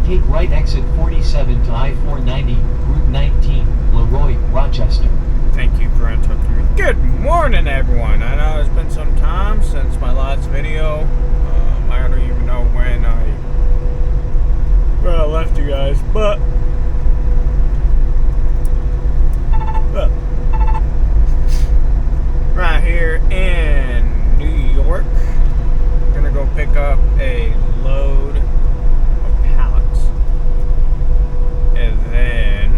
Take right exit 47 to I-490, Route 19, Leroy, Rochester. Thank you for interrupting me. Good morning, everyone. I know it's been some time since my last video. I don't even know when I left you guys, but right here in New York, I'm gonna go pick up a load of pallets and then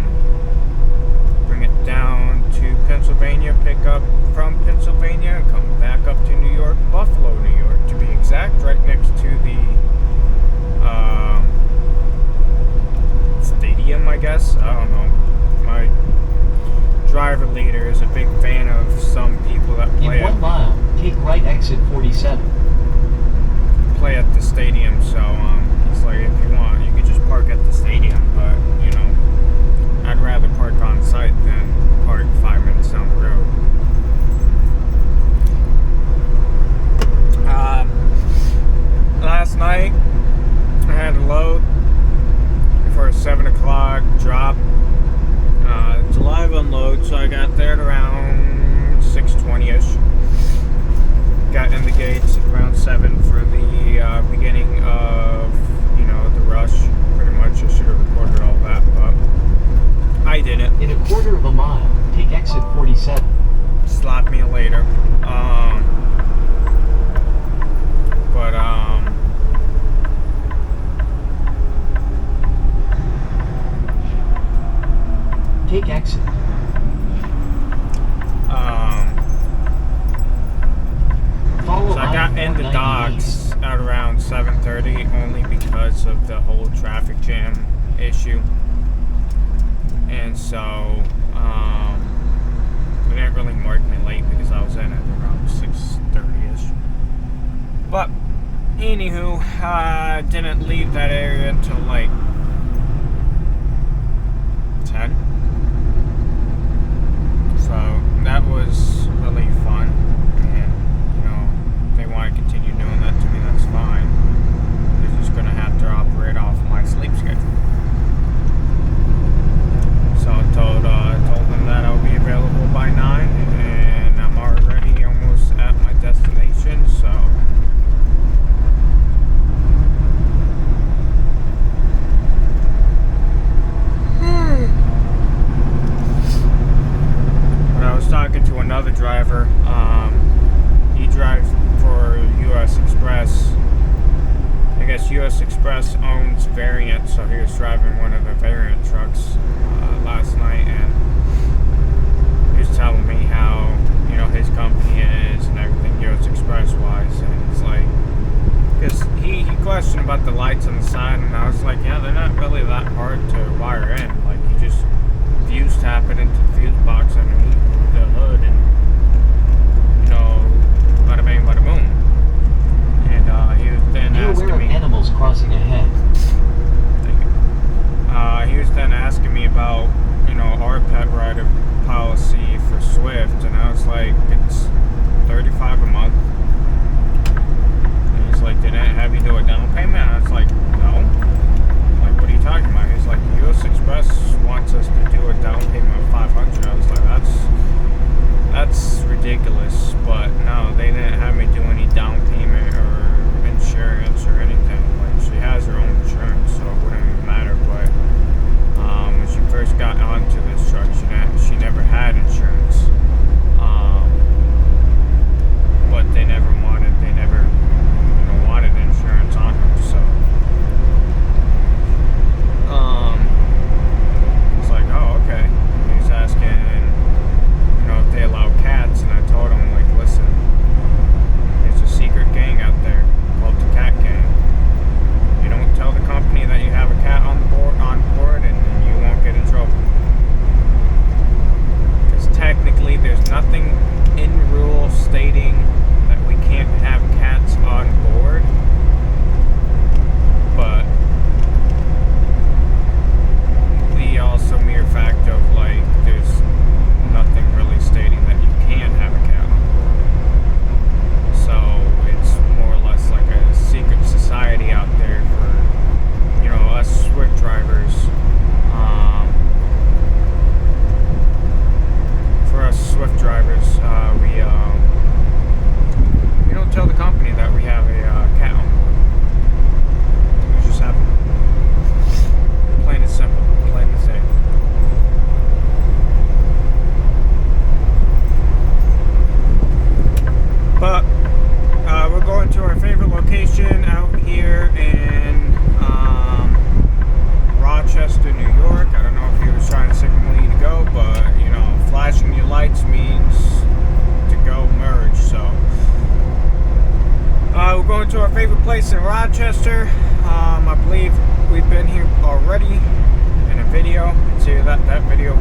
bring it down to Pennsylvania, pick up from Pennsylvania, and come back up to New York, Buffalo, New York to be exact, right next to the stadium, I guess. I don't know. My driver leader is a big fan of some people that play In 1 mile, take right exit 47. Play at the stadium, so he's like, if you want, you could just park at the stadium, but you know, I'd rather park on site than park 5 minutes down the road. Last night I had a load for a 7 o'clock drop. It's a live unload, so I got there at around 6:20ish. Got in the gates at around 7 for the beginning of, the rush. Pretty much, I should have recorded all that, but I didn't. In 1/4 of a mile, take exit 47. Slap me later. Take exit. So I got in the docks at around 7:30 only because of the whole traffic jam issue. And so, they didn't really mark me late because I was in at around 6:30ish. But, anywho, I didn't leave that area until like 10. So, that was really fun. And, if they want to continue doing that to me, that's fine. They're just going to have to operate off my sleep schedule. So I told them that I'll be available by 9, and I'm already almost at my destination, so but I was talking to another driver. He drives for U.S. Express. I guess U.S. Express owns Variant, so he was driving one of the Variant trucks last night, and he was telling me how, his company is and everything U.S. Express wise, and it's like, because he questioned about the lights on the side, and I was like, yeah, they're not really that hard to wire in. Like, you just fuse tap it into the fuse box underneath the hood, and bada bang, bada boom. And he was then asking me, animals crossing ahead. He was then asking me about, our pet rider policy for Swift, and I was like, it's $35 a month. And he's like, did it have you do a down payment? And I was like, no.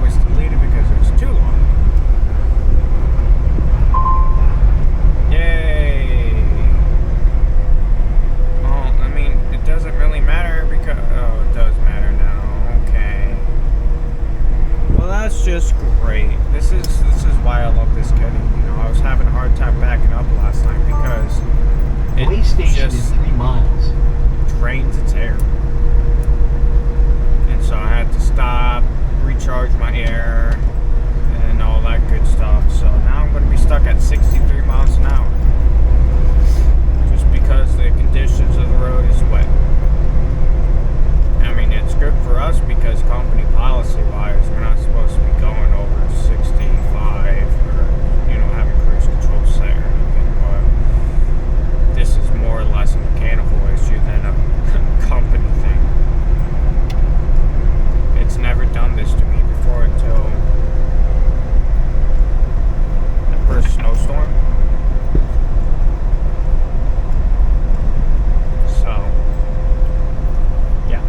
was deleted because it was too long. Yay! Oh, I mean, it doesn't really matter because... Oh, it does matter now. Okay. Well, that's just great. This is why I love this kitty. You know, I was having a hard time backing up last night because it Way station just in 3 miles. drains its air. And so I had to stop, recharge my air, and all that good stuff. So now I'm going to be stuck at 63 miles an hour. Just because the conditions of the road is wet. I mean, it's good for us because company policy-wise, we're not supposed to be going over 65 or, you know, having cruise control set or anything. But this is more or less a mechanical issue than a company thing. It's never done this to me before until the first snowstorm. So, yeah.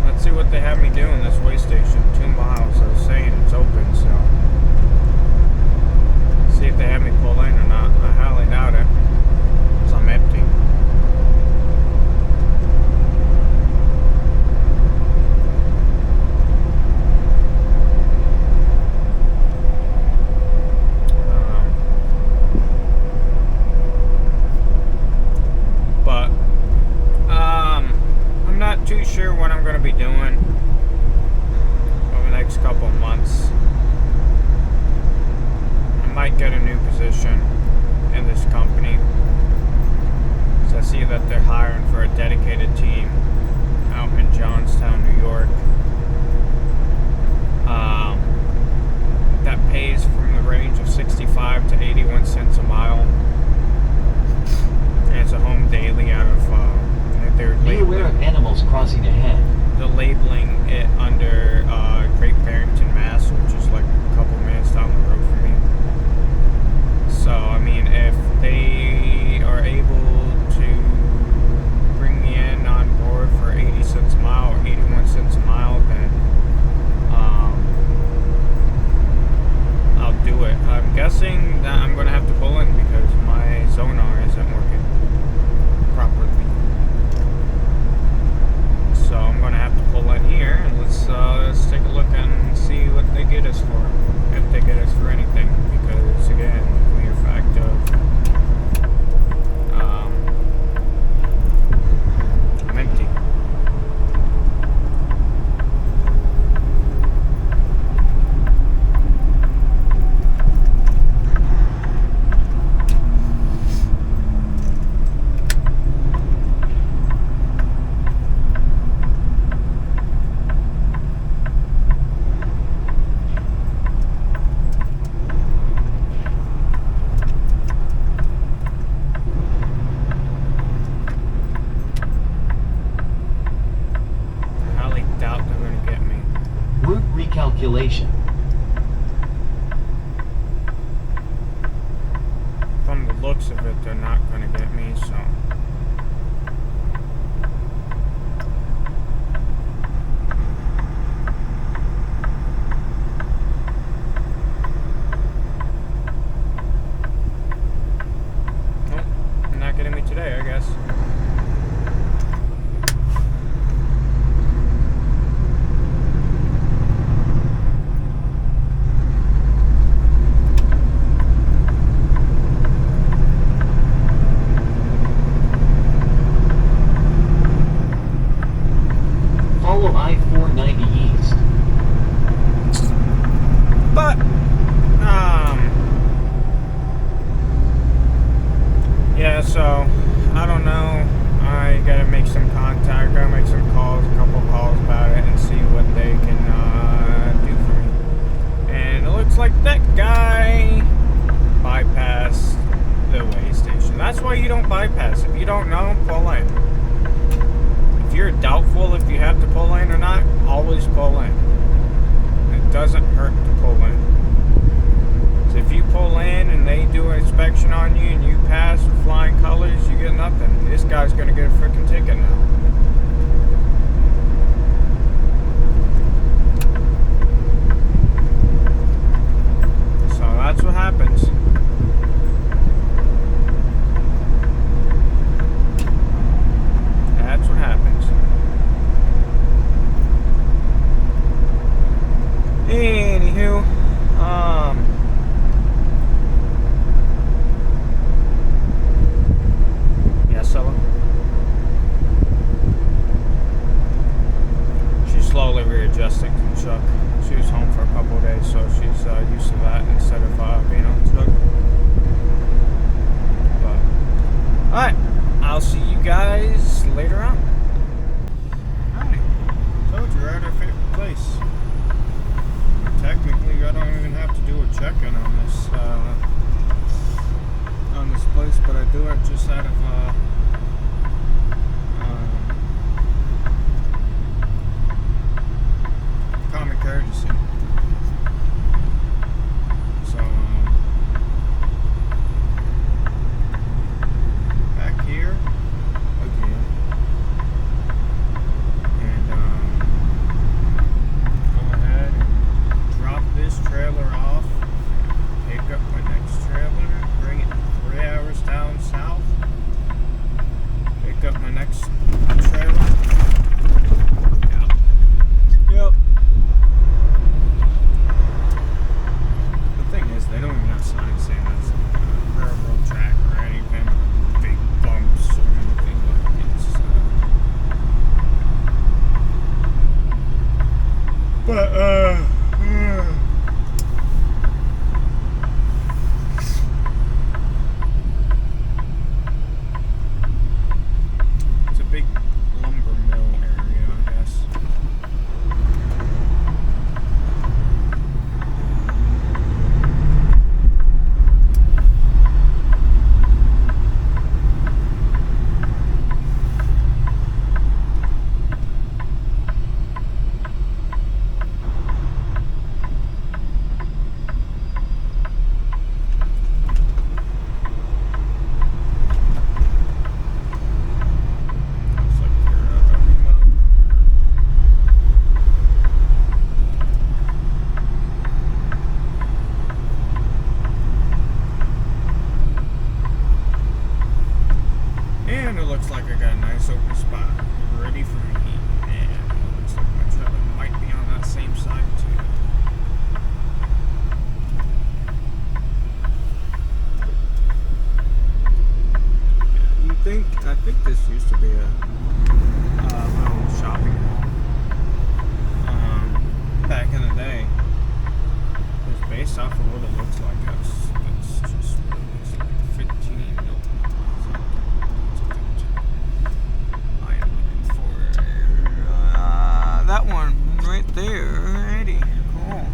Let's see what they have me do in this way station. 2 miles, I was saying it's open, so see if they have me pull in or not. I highly doubt it, because I'm empty. I'm not too sure what I'm going to be doing over the next couple of months. I might get a new position in this company, so I see that they're hiring for a dedicated team out in Johnstown, New York. That pays from the range of 65 to 81 cents a mile. And it's a home daily out of they're Be aware of animals crossing ahead. they're labeling it under Great Barrington, Mass, which is like a couple minutes down the road from me. So, I mean, if they are able to bring me in on board for 80 cents a mile or 81 cents a mile, then I'll do it. I'm guessing that I'm going to have to pull in because my sonar isn't working properly. So I'm going to have to pull in here, and let's take a look and see what they get us for, if they get us for anything, because again, the mere fact of I'm empty. Calculation. From the looks of it, they're not going to get me, so. Nope, they're not getting me today, I guess. I-490 East. But, yeah, so, I don't know. I gotta make some contact, gotta make some calls, a couple of calls about it, and see what they can do for me. And it looks like that guy bypassed the way station. That's why you don't bypass. If you don't know, pull in. If you're doubtful if you have to pull in or not, always pull in. It doesn't hurt to pull in. So if you pull in and they do an inspection on you and you pass with flying colors, you get nothing. This guy's going to get a freaking ticket now. Alright, I'll see you guys later on. Alright, told you we're at our favorite place. Technically, I don't even have to do a check-in on this place, but I do it just out of common courtesy. So, back here again, and go ahead and drop this trailer off, pick up my next trailer, bring it 3 hours down south, pick up my next trailer. Yep. The thing is, they don't even have signs saying that's a railroad track or anything, big bumps or anything, but it's it's a big lumber mill area, I guess. Looks like they're remodeling. And it looks like I got a nice open spot ready for me. And it looks like my trailer might be on that same side too. I think this used to be a little shopping mall back in the day. It's based off of what it looks like. That's just what it looks like. 15. Nope. I am looking for that one right there. Alrighty. Cool.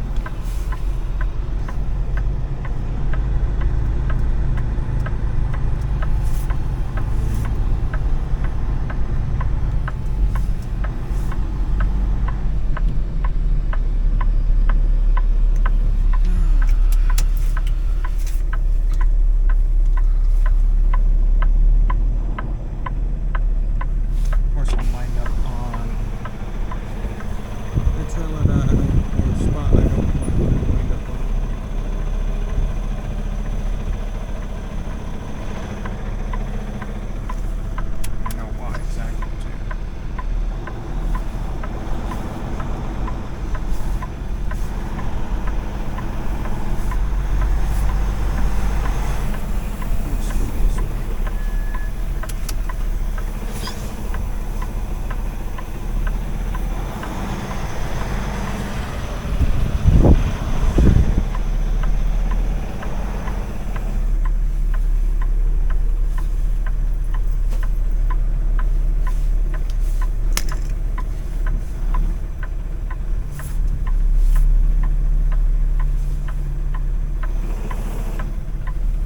Of course, I'm lined up on the trailer that I don't, or spot I don't want to wind up on. I know why exactly too. Let's go this way.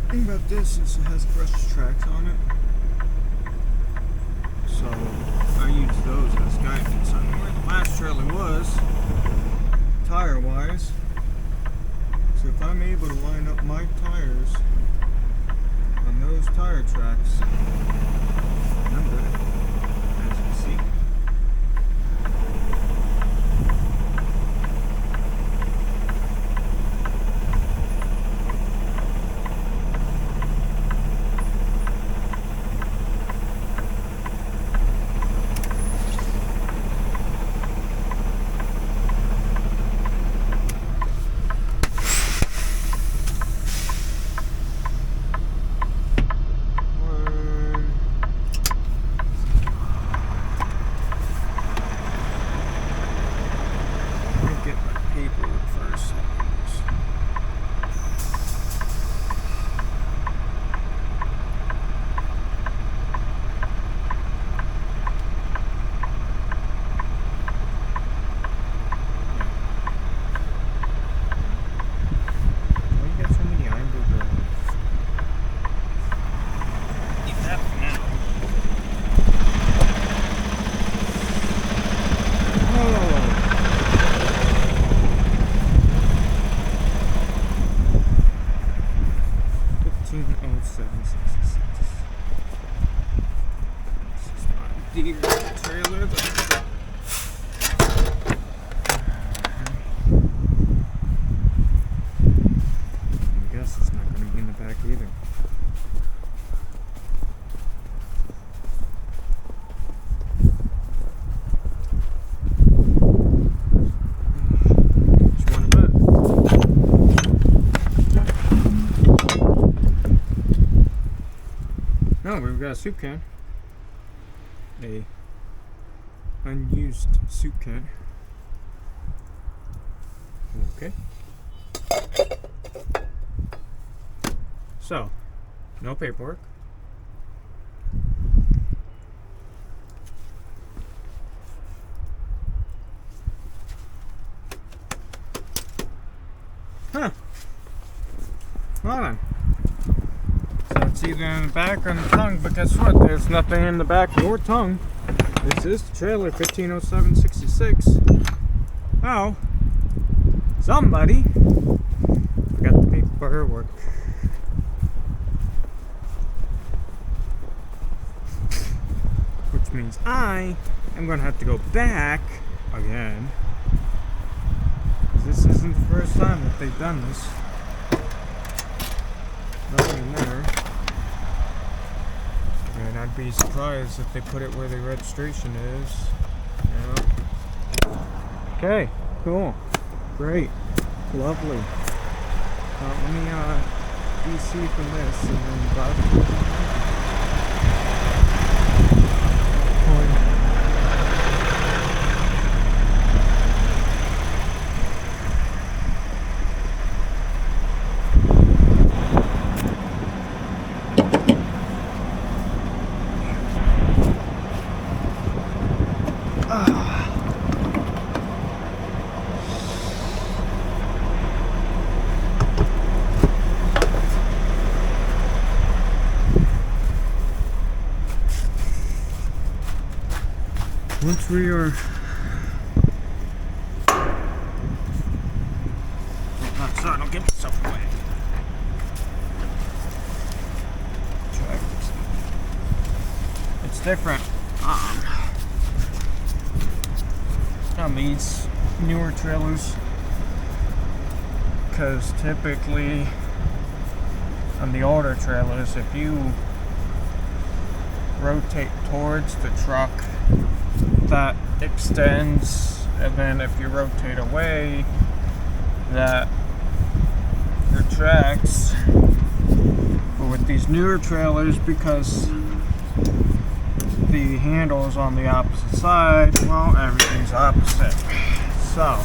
The thing about this is it has brushed tracks on it, so I use those as guidance on where the last trailer was, tire wise. So if I'm able to line up my tires on those tire tracks, I'm good, as you see. the trailer. I guess it's not going to be in the back either. Which one of it? No, we've got a soup can. A unused soup can. Okay. So, no paperwork. Huh. Hold on. So it's either in the back or in the tongue, but guess what? There's nothing in the back nor tongue. This is the trailer, 150766. Oh, somebody forgot the paperwork. Which means I am going to have to go back again. This isn't the first time that they've done this. Nothing in there. And I'd be surprised if they put it where the registration is. Yeah. Okay, cool. Great. Lovely. Let me DC from this and then Bob. Once we are outside, I'll get myself away. It's different. On these newer trailers, because typically on the older trailers, if you rotate towards the truck, that extends, and then if you rotate away, that retracts. But with these newer trailers, because the handle is on the opposite side, well, everything's opposite. So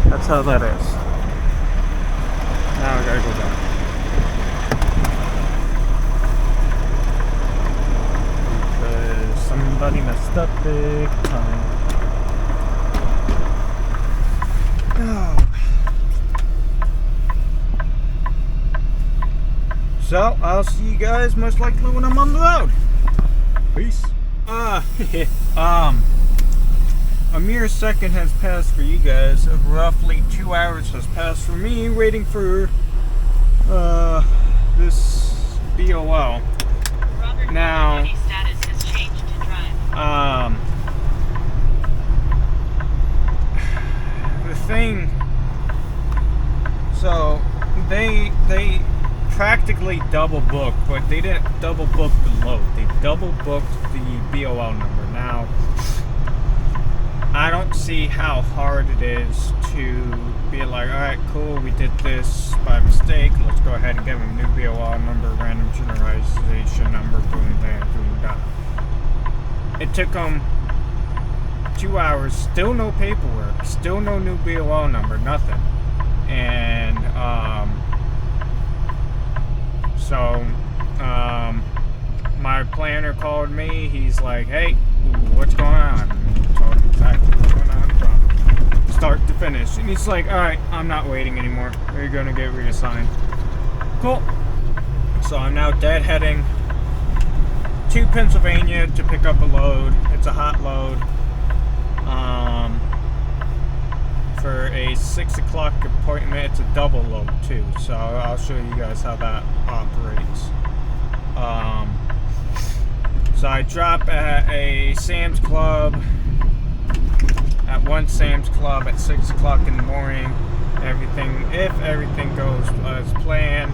that's how that is. Now I gotta go back. Somebody messed up big time. Oh. So, I'll see you guys most likely when I'm on the road. Peace. A mere second has passed for you guys. Roughly 2 hours has passed for me waiting for this BOL. Now, the thing, so they practically double booked, but they didn't double book the load. They double booked the BOL number. Now, I don't see how hard it is to be like, alright, cool, we did this by mistake, let's go ahead and give them a new BOL number, random generalization number, boom, bam, boom, done. It took them 2 hours, still no paperwork, still no new BOL number, nothing. And my planner called me. He's like, hey, what's going on? I told him exactly what's going on from start to finish. And he's like, alright, I'm not waiting anymore. You're going to get reassigned. Cool. So I'm now deadheading to Pennsylvania to pick up a load. It's a hot load. For a 6 o'clock appointment. It's a double load too. So I'll show you guys how that operates. So I drop at a Sam's Club, at one Sam's Club at 6 o'clock in the morning. If everything goes as planned,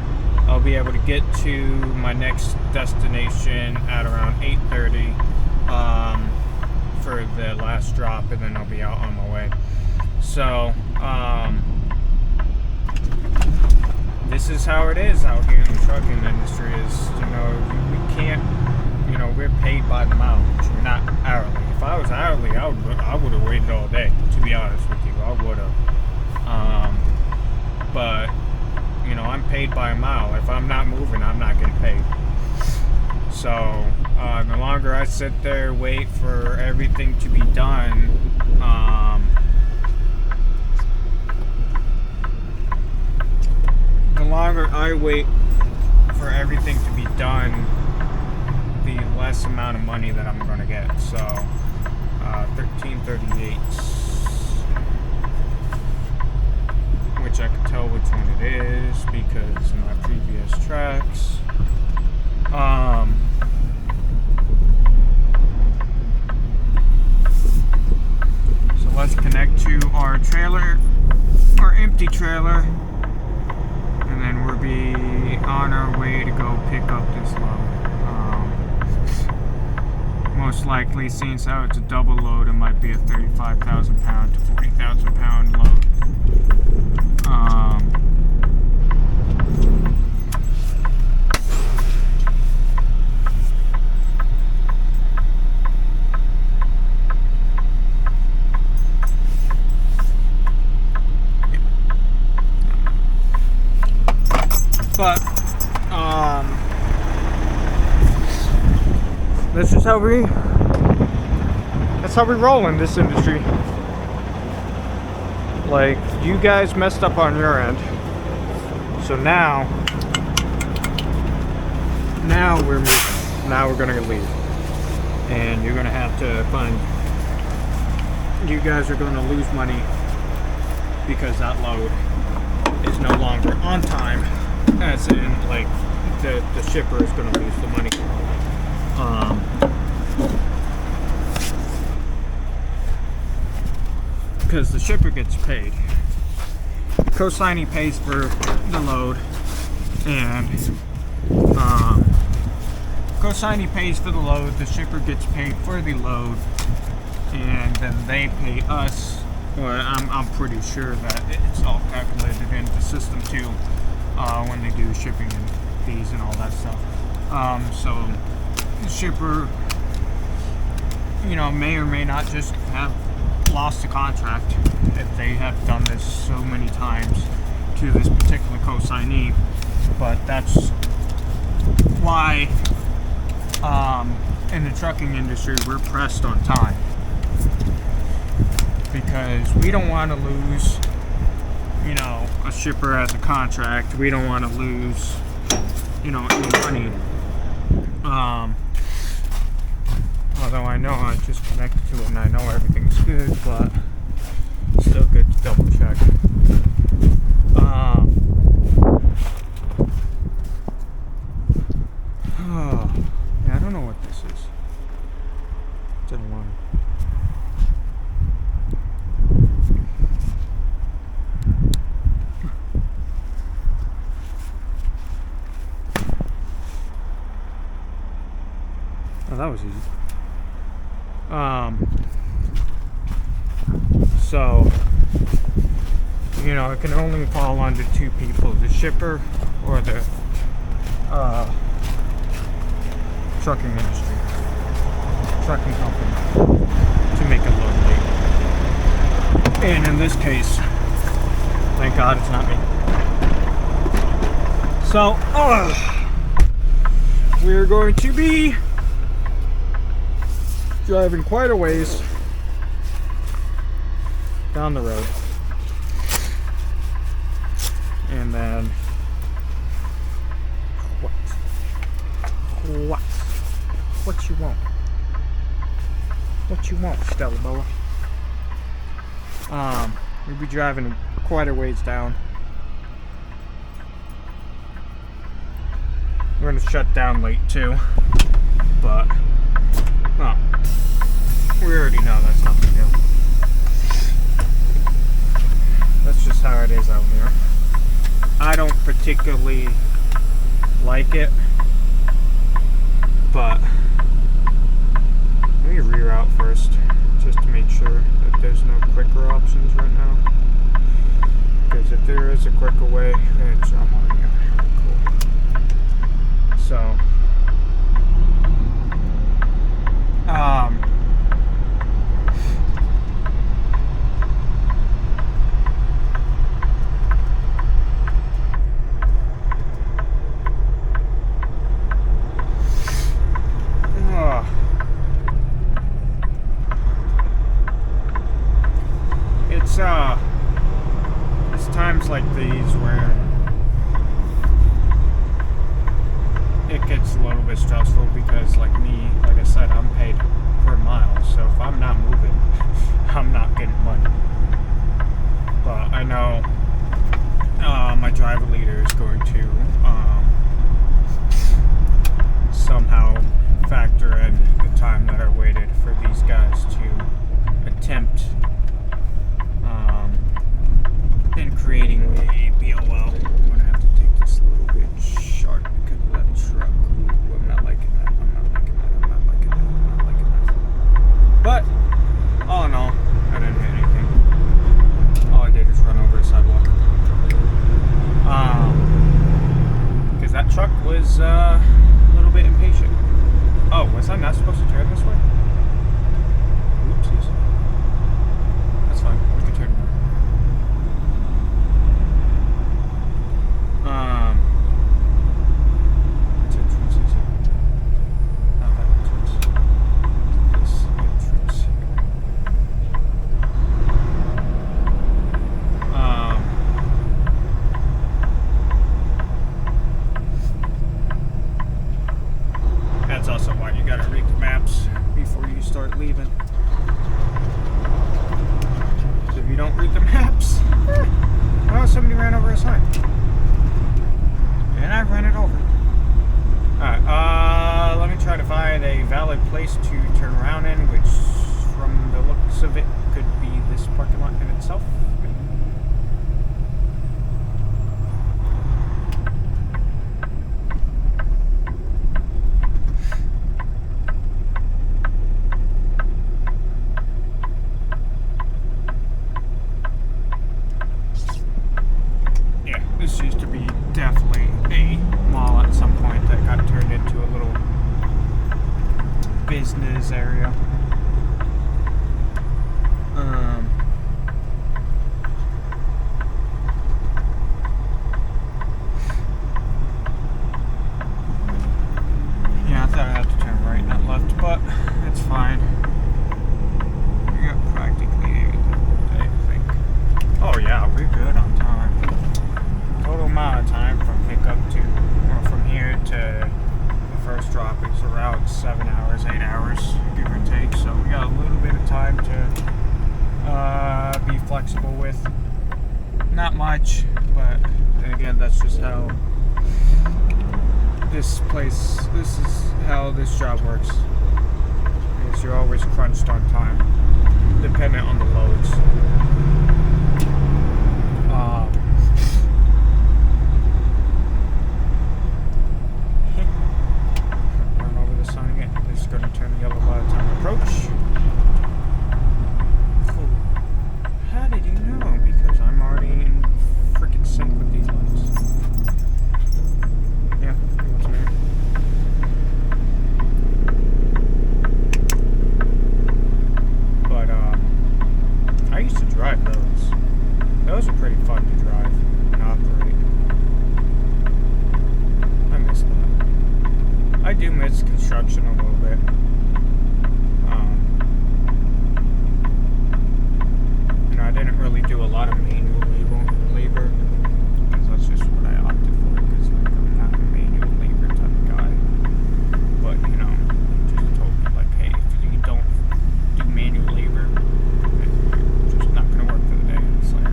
I'll be able to get to my next destination at around 8:30 for the last drop, and then I'll be out on my way. So this is how it is out here in the trucking industry. Is, we can't, we're paid by the mileage. We're not hourly. If I was hourly, I would have waited all day, to be honest with you. I would have. But I'm paid by a mile. If I'm not moving, I'm not getting paid. So the longer I sit there, wait for everything to be done, the longer I wait for everything to be done, the less amount of money that I'm going to get. So $13.38, which I can tell which one it is because in my previous tracks. So let's connect to our trailer, our empty trailer, and then we'll be on our way to go pick up this load. Most likely, since how it's a double load, it might be a 35,000 pound to 40,000 pound load. But this is that's how we roll in this industry. Like, you guys messed up on your end, so now we're moving. Now we're gonna leave, and you're gonna have to find. You guys are gonna lose money because that load is no longer on time. As in, like, the shipper is going to lose the money. Because the shipper gets paid. Co-signee pays for the load, and co-signee pays for the load, the shipper gets paid for the load, and then they pay us. Well, I'm pretty sure that it's all calculated into the system too. When they do shipping and fees and all that stuff. So the shipper, may or may not just have lost the contract if they have done this so many times to this particular co-signee. But that's why in the trucking industry we're pressed on time, because we don't want to lose a shipper has a contract. We don't want to lose, any money. Although I know I just connected to it and I know everything's good, but still good to double check. Yeah, I don't know what this is. Didn't want to. Oh, that was easy. So, it can only fall under two people, the shipper or the trucking industry, trucking company, to make a load late. And in this case, thank God it's not me. So, we're going to be driving quite a ways down the road, and then what you want, Stella Boa? We'll be driving quite a ways down. We're gonna shut down late too, but Well, we already know that's nothing new. That's just how it is out here. I don't particularly like it, but let me reroute first, just to make sure that there's no quicker options right now. Because if there is a quicker way, I'm already on here. Cool. So, it's times like these where it gets a little bit stressful because, like me, like I said, I'm paid per mile, so if I'm not moving, I'm not getting money. But I know my driver leader is going to somehow factor in the time that I waited for these guys to attempt in creating a BOL. I'm gonna have to take this a little bit sharp because of that truck. Ooh, I'm not liking that. I'm not liking that. I'm not liking that. I'm not liking that. But all in all, I didn't hit anything. All I did is run over the sidewalk. Because that truck was a little bit impatient. Oh, was I not supposed to turn this way? Oopsies. That's fine. We can turn. Which entrance is it? Not that entrance. This entrance here. That's also why you gotta read the maps before you start leaving. So if you don't read the maps, well, somebody ran over a sign. And I ran it over. Alright, let me try to find a valid place to turn around in, which from the looks of it could be this parking lot in itself. Yeah, this used to be definitely a mall at some point that got turned into a little business area. Yeah, I thought I had to turn right, not left, but it's fine. We got practically everything. Oh yeah, we're good on time. Total amount of time from pickup to, or from here to the first drop is around 7 hours, 8 hours, give or take. So we got a little bit of time to be flexible with. Not much, but again, that's just how this is how this job works. Is you're always crunched on time, dependent on the loads. Run over the sign again. This is going to turn yellow by the time I approach. Cool. How did you know? Because I'm already in freaking sync with these lights. Yeah, what's me? But I used to drive those. Those are pretty fun to drive and operate. I miss that. I do miss construction a little bit. I didn't really do a lot of manual labor because that's just what I opted for, because like, I'm not a manual labor type of guy. But they just told me like, hey, if you don't do manual labor, it's just not gonna work for the day. It's like,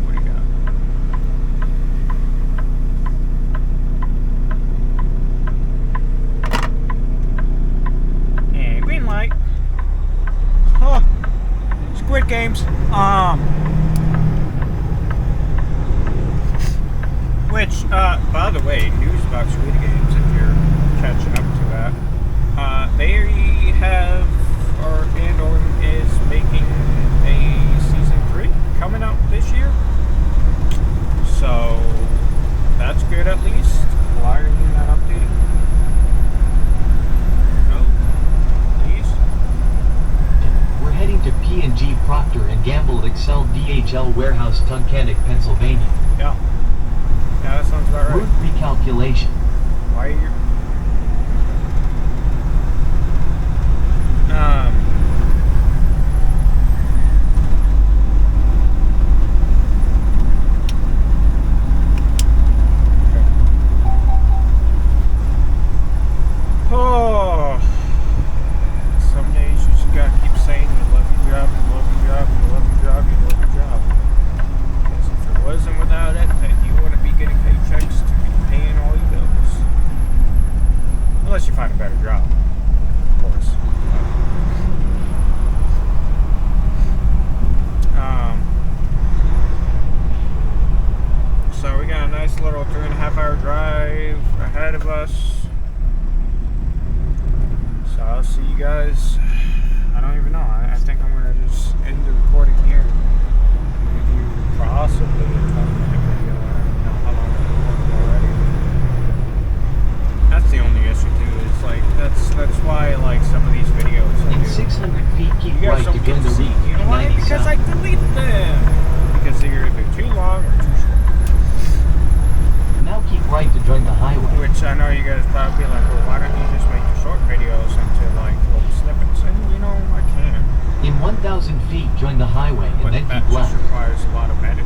what do you got? Squid Games. Which, by the way, news about Squid Games, if you're catching up to that, they have, or is making a season 3 coming out this year. So, that's good at least. Why are you not updating? No? Please? We're heading to P&G Procter & Gamble Excel DHL Warehouse, Tunkhannock, Pennsylvania. Yeah. Yeah, that sounds about right. Route recalculation. Why are you... Oh, some days you just gotta keep saying you love your job, you love your job, you love your job, you love your job. Because if it wasn't without it, then you wouldn't be getting paychecks to be paying all your bills. Unless you find a better job, of course. So we got a nice little 3.5-hour drive ahead of us. So I'll see you guys. I don't even know. I think I'm gonna just end the recording here. Maybe possibly a 20-minute video. I don't even know how long I've recorded already. That's the only issue too. It's like that's why like some of these videos I In do. 600 feet, keep You guys right to don't go get to to see. Route You know why? 90 Because I south. delete them. Because they're either too long or too short. Now keep right to join the highway. Which I know you guys probably be like, well, why don't you just make your short videos into like little snippets? And you know, I can. In 1,000 feet, join the highway and But then that keep just left. requires a lot of editing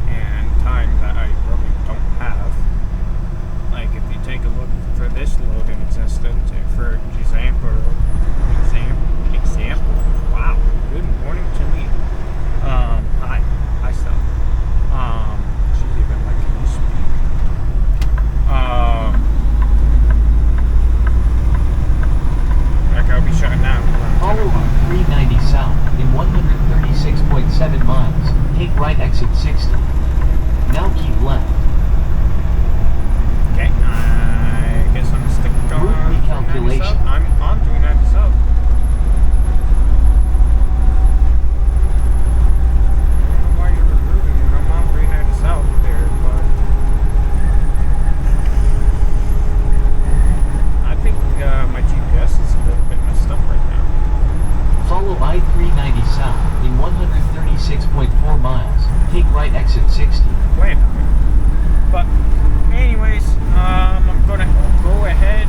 and time that I really don't have. Like if you take a look for this loading instance, for example, wow, good morning to me. Hi stuff. She's even like, can you speak? Like I'll be shutting down. Follow Route 390 south in 136.7 miles. Take right exit 60. Now keep left. Okay, I guess I'm sticking on Route 390 recalculation. South. I'm on 390 South. I don't know why you're removing when I'm on 390 South there, but I think my GPS is a little bit messed up right now. Follow I-390 south in 136.4 miles. Take right exit 60. Wait a minute. But anyways, I'm gonna go ahead